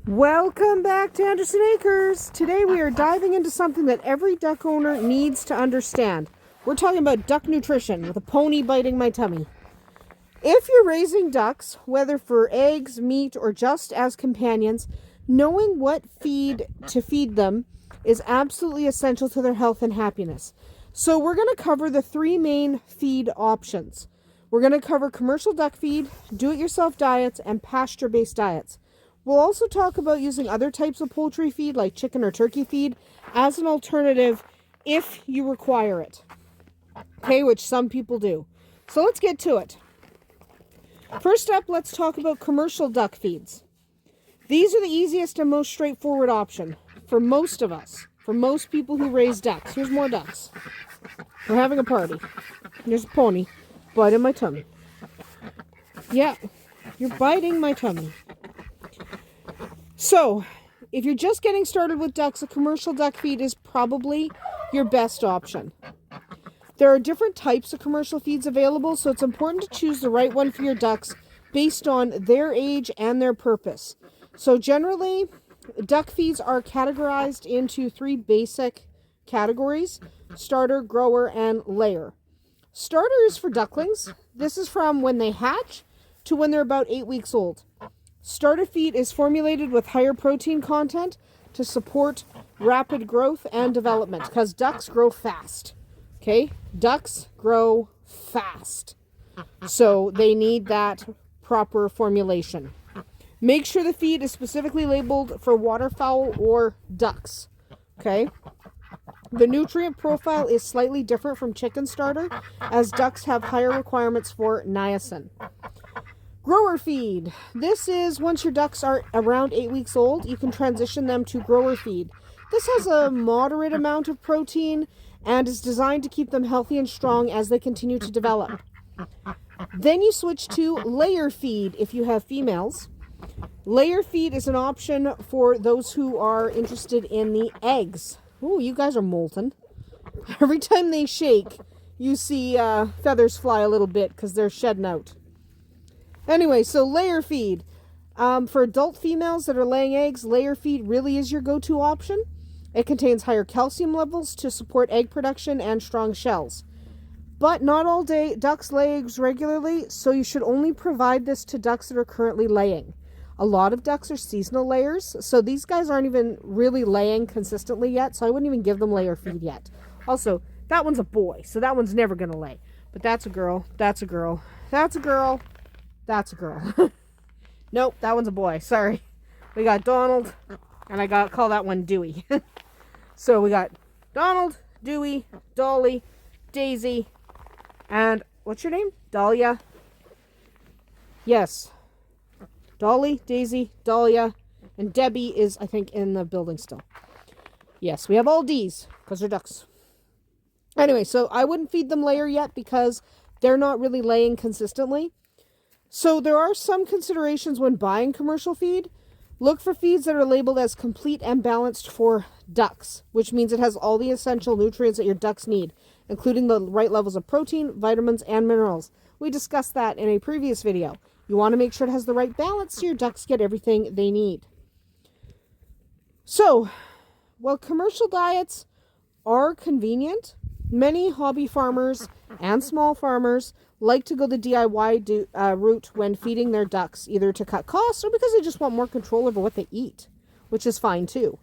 Welcome back to Andersen Acres. Today we are diving into something that every duck owner needs to understand. We're talking about duck nutrition with a pony biting my tummy. If you're raising ducks, whether for eggs, meat, or just as companions, knowing what feed to feed them is absolutely essential to their health and happiness. So we're going to cover the three main feed options. We're going to cover commercial duck feed, do-it-yourself diets, and pasture-based diets. We'll also talk about using other types of poultry feed like chicken or turkey feed as an alternative if you require it. Okay, which some people do. So let's get to it. First up, let's talk about commercial duck feeds. These are the easiest and most straightforward option for most of us, for most people who raise ducks. Here's more ducks. We're having a party. There's a pony biting my tummy. Yeah, you're biting my tummy. So, if you're just getting started with ducks, a commercial duck feed is probably your best option. There are different types of commercial feeds available, so it's important to choose the right one for your ducks based on their age and their purpose. So generally, duck feeds are categorized into three basic categories: starter, grower, and layer. Starter is for ducklings. This is from when they hatch to when they're about 8 weeks old. Starter feed is formulated with higher protein content to support rapid growth and development because ducks grow fast. Okay? Ducks grow fast. So they need that proper formulation. Make sure the feed is specifically labeled for waterfowl or ducks. Okay? The nutrient profile is slightly different from chicken starter as ducks have higher requirements for niacin. Grower feed. This is once your ducks are around 8 weeks old, you can transition them to grower feed. This has a moderate amount of protein and is designed to keep them healthy and strong as they continue to develop. Then you switch to layer feed if you have females. Layer feed is an option for those who are interested in the eggs. Oh, you guys are molten. Every time they shake, you see feathers fly a little bit because they're shedding out. Anyway, so layer feed. For adult females that are laying eggs, layer feed really is your go-to option. It contains higher calcium levels to support egg production and strong shells. But not all ducks lay eggs regularly, so you should only provide this to ducks that are currently laying. A lot of ducks are seasonal layers, so these guys aren't even really laying consistently yet, so I wouldn't even give them layer feed yet. Also, that one's a boy, so that one's never going to lay. But that's a girl, that's a girl, that's a girl. That's a girl. Nope, that one's a boy. Sorry. We got Donald, and I call that one Dewey. So we got Donald, Dewey, Dolly, Daisy, and what's your name? Dahlia. Yes. Dolly, Daisy, Dahlia, and Debbie is, I think, in the building still. Yes, we have all D's because they're ducks. Anyway, so I wouldn't feed them layer yet because they're not really laying consistently. So there are some considerations when buying commercial feed. Look for feeds that are labeled as complete and balanced for ducks, which means it has all the essential nutrients that your ducks need, including the right levels of protein, vitamins, and minerals. We discussed that in a previous video. You want to make sure it has the right balance so your ducks get everything they need. So, while commercial diets are convenient, many hobby farmers and small farmers like to go the DIY route when feeding their ducks, either to cut costs or because they just want more control over what they eat, which is fine too.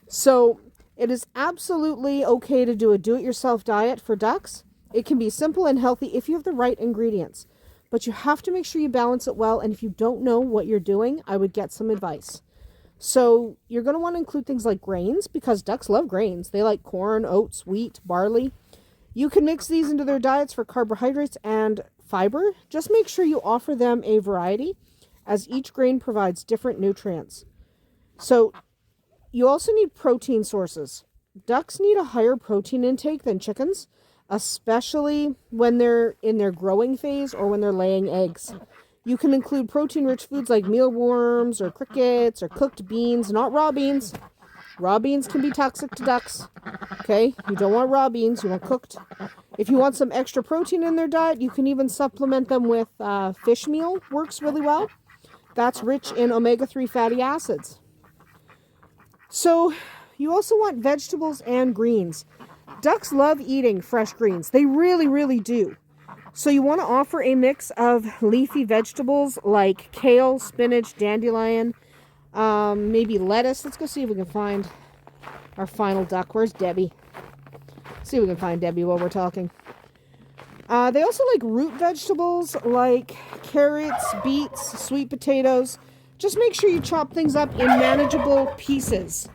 So it is absolutely okay to do a do-it-yourself diet for ducks. It can be simple and healthy if you have the right ingredients, but you have to make sure you balance it well, and if you don't know what you're doing, I would get some advice. So you're going to want to include things like grains, because ducks love grains. They like corn, oats, wheat, barley. You can mix these into their diets for carbohydrates and fiber. Just make sure you offer them a variety, as each grain provides different nutrients. So you also need protein sources. Ducks need a higher protein intake than chickens, especially when they're in their growing phase or when they're laying eggs. You can include protein-rich foods like mealworms or crickets or cooked beans, not raw beans. Raw beans can be toxic to ducks. Okay, you don't want raw beans, you want cooked. If you want some extra protein in their diet, you can even supplement them with fish meal. Works really well. That's rich in omega-3 fatty acids. So you also want vegetables and greens. Ducks love eating fresh greens. They really, really do. So you want to offer a mix of leafy vegetables like kale, spinach, dandelion, maybe lettuce. Let's go see if we can find our final duck. Where's Debbie? See if we can find Debbie while we're talking. They also like root vegetables like carrots, beets, sweet potatoes. Just make sure you chop things up in manageable pieces.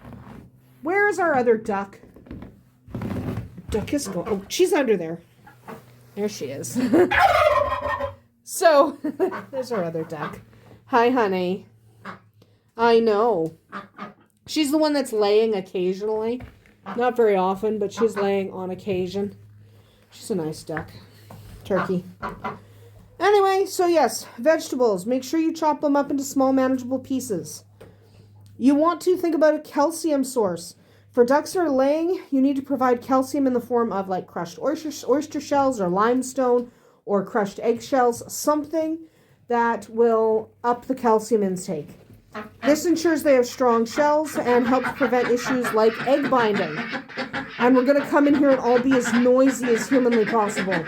Where is our other duck? Duck is going. Oh, she's under there. There she is. So, there's our other duck. Hi, honey. I know. She's the one that's laying occasionally. Not very often, but she's laying on occasion. She's a nice duck. Turkey. Anyway, so yes, vegetables. Make sure you chop them up into small, manageable pieces. You want to think about a calcium source. For ducks that are laying, you need to provide calcium in the form of like crushed oyster shells or limestone or crushed eggshells, something that will up the calcium intake. This ensures they have strong shells and helps prevent issues like egg binding. And we're going to come in here and all be as noisy as humanly possible.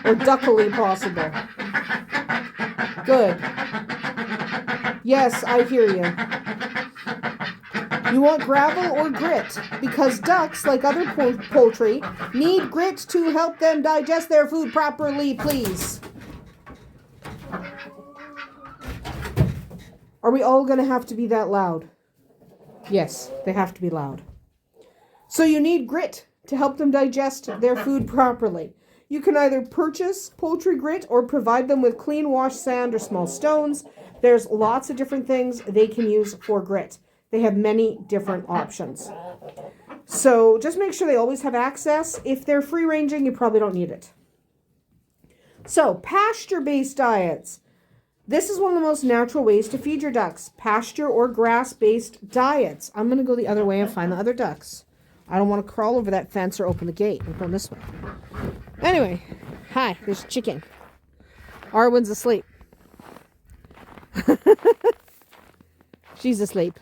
Or duckily possible. Good. Yes, I hear you. You want gravel or grit, because ducks, like other poultry, need grit to help them digest their food properly, please. Are we all going to have to be that loud? Yes, they have to be loud. So you need grit to help them digest their food properly. You can either purchase poultry grit or provide them with clean washed sand or small stones. There's lots of different things they can use for grit. They have many different options. So just make sure they always have access. If they're free ranging, you probably don't need it. So pasture-based diets. This is one of the most natural ways to feed your ducks. Pasture or grass-based diets. I'm going to go the other way and find the other ducks. I don't want to crawl over that fence or open the gate. I'm going this way. Anyway, hi, there's chicken. Arwen's asleep. She's asleep.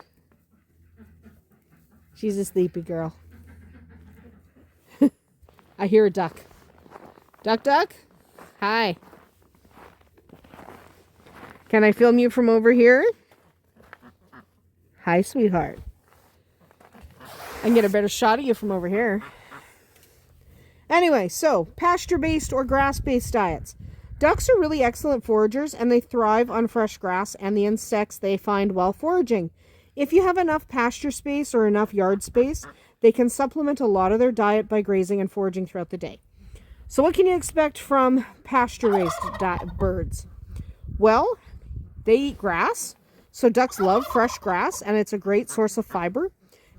She's a sleepy girl. I hear a duck. Duck, duck. Hi. Can I film you from over here? Hi, sweetheart. I can get a better shot of you from over here. Anyway, so pasture-based or grass-based diets. Ducks are really excellent foragers and they thrive on fresh grass and the insects they find while foraging. If you have enough pasture space or enough yard space, they can supplement a lot of their diet by grazing and foraging throughout the day. So what can you expect from pasture-raised birds? Well, they eat grass. So ducks love fresh grass and it's a great source of fiber.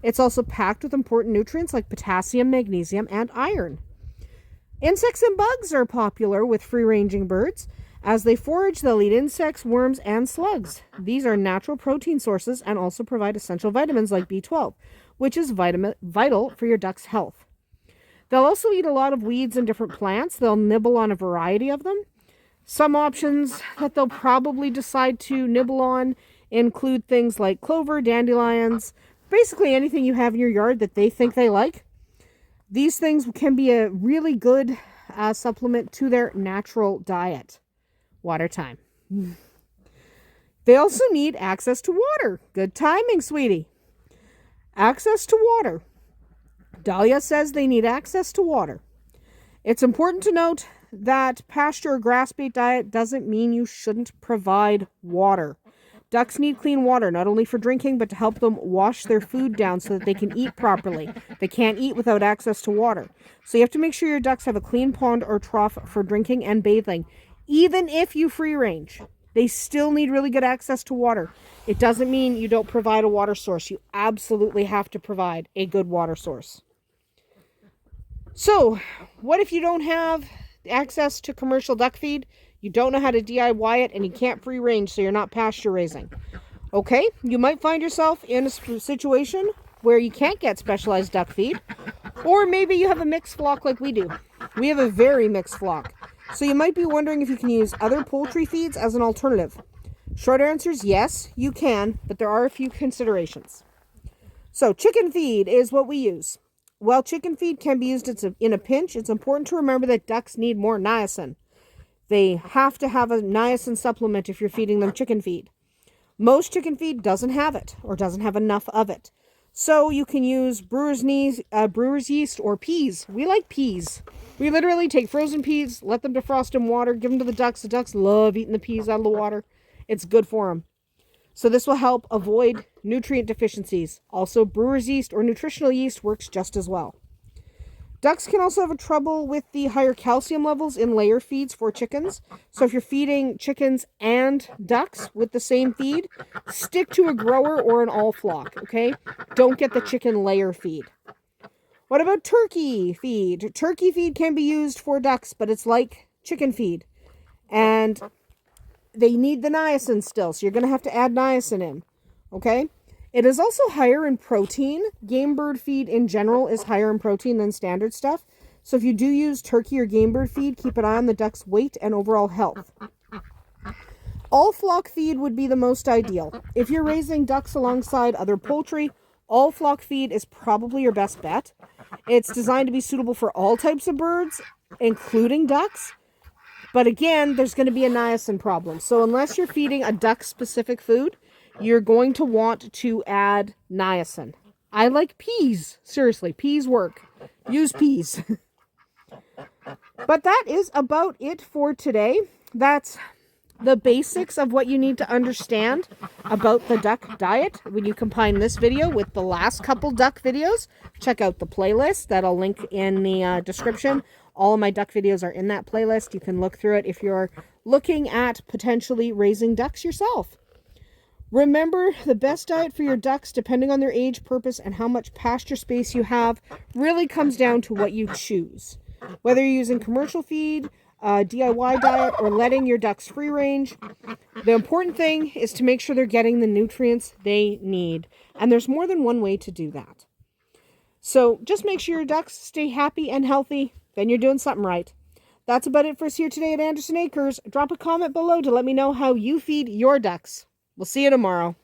It's also packed with important nutrients like potassium, magnesium, and iron. Insects and bugs are popular with free-ranging birds. As they forage, they'll eat insects, worms, and slugs. These are natural protein sources and also provide essential vitamins like B12, which is vital for your duck's health. They'll also eat a lot of weeds and different plants. They'll nibble on a variety of them. Some options that they'll probably decide to nibble on include things like clover, dandelions, basically anything you have in your yard that they think they like. These things can be a really good supplement to their natural diet. Water time. They also need access to water. Good timing, sweetie. Access to water. Dahlia says they need access to water. It's important to note that pasture or grass-based diet doesn't mean you shouldn't provide water. Ducks need clean water, not only for drinking, but to help them wash their food down so that they can eat properly. They can't eat without access to water. So you have to make sure your ducks have a clean pond or trough for drinking and bathing. Even if you free range, they still need really good access to water. It doesn't mean you don't provide a water source. You absolutely have to provide a good water source. So, what if you don't have access to commercial duck feed? You don't know how to DIY it and you can't free range, so you're not pasture raising. Okay, you might find yourself in a situation where you can't get specialized duck feed, or maybe you have a mixed flock like we do. We have a very mixed flock. So you might be wondering if you can use other poultry feeds as an alternative. Short answer is yes, you can, but there are a few considerations. So chicken feed is what we use. While chicken feed can be used in a pinch, it's important to remember that ducks need more niacin. They have to have a niacin supplement if you're feeding them chicken feed. Most chicken feed doesn't have it or doesn't have enough of it. So you can use brewer's yeast or peas. We like peas. We literally take frozen peas, let them defrost in water, give them to the ducks. The ducks love eating the peas out of the water. It's good for them. So this will help avoid nutrient deficiencies. Also, brewer's yeast or nutritional yeast works just as well. Ducks can also have trouble with the higher calcium levels in layer feeds for chickens. So if you're feeding chickens and ducks with the same feed, stick to a grower or an all flock, okay? Don't get the chicken layer feed. What about turkey feed? Turkey feed can be used for ducks, but it's like chicken feed. And they need the niacin still, so you're going to have to add niacin in, okay? It is also higher in protein. Game bird feed in general is higher in protein than standard stuff. So if you do use turkey or game bird feed, keep an eye on the duck's weight and overall health. All flock feed would be the most ideal. If you're raising ducks alongside other poultry, all flock feed is probably your best bet. It's designed to be suitable for all types of birds, including ducks. But again, there's going to be a niacin problem. So unless you're feeding a duck-specific food, you're going to want to add niacin. I like peas. Seriously, peas work. Use peas. But that is about it for today. That's the basics of what you need to understand about the duck diet. When you combine this video with the last couple duck videos, check out the playlist that I'll link in the description. All of my duck videos are in that playlist. You can look through it if you're looking at potentially raising ducks yourself. Remember, the best diet for your ducks, depending on their age, purpose, and how much pasture space you have, really comes down to what you choose. Whether you're using commercial feed, DIY diet, or letting your ducks free range, the important thing is to make sure they're getting the nutrients they need. And there's more than one way to do that. So just make sure your ducks stay happy and healthy. Then you're doing something right. That's about it for us here today at Andersen Acres. Drop a comment below to let me know how you feed your ducks. We'll see you tomorrow.